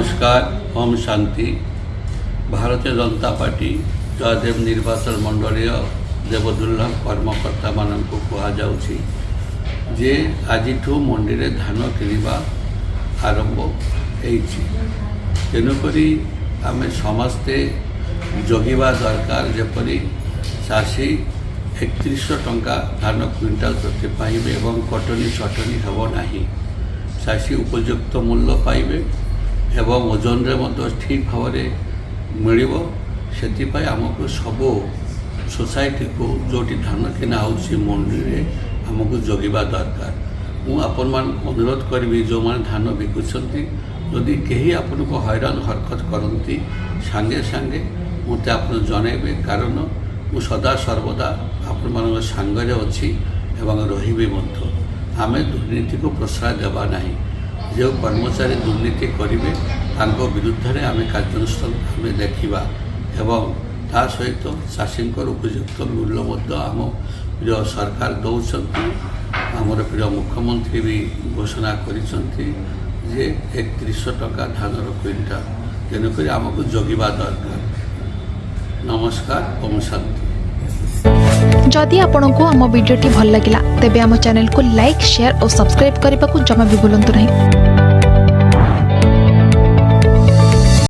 नमस्कार। ओम शांति। भारतीय जनता पार्टी जयदेव निर्वाचन मंडलीय देवदुर्लभ कर्मकर्ता मान कहुच्छी जे आज मंडी में धान किणवा आरंभ तेणुक आम समस्ते जगिबा दरकार जेपरी चाषी 3100 टंका धान क्विंटाल प्रति पाइबे एवं कटनी सटनी हेब नहीं। चाषी उपयुक्त मूल्य पाइबे एवं ओजन रे ठीक भाव मिल से आमको सब सोसाइटी को जोटी धान किना मंडी में आमको जगिबा दरकार। मु आपण मान अनुरोध करी जो मैंने धान बिकुंट जदि कहीं आपन को हैरान हरकत करती सांगे सांगे मत आप जनइबे, कारण मु सदा सर्वदा आपण मान सांगे अच्छी एवं रही आम दुर्नीति को प्रश्रय देवा नहीं। जो कर्मचारी दुर्नीति करेंगे विरुद्ध में आम कार्यानुष्ठान आम देखा एवं ता सहित चाषी उपयुक्त मूल्य आम प्रिय सरकार दौरान आमर प्रिय मुख्यमंत्री भी घोषणा कर 3100 टंका धान क्विंटाल। तेणुक आमको जगिबा दरकार। नमस्कार। ओम शांति। जदि आपंक आम भिडी भल लगा तेब आम चैनल को लाइक शेयर और सब्सक्राइब करने को जमा भी भूलु नहीं।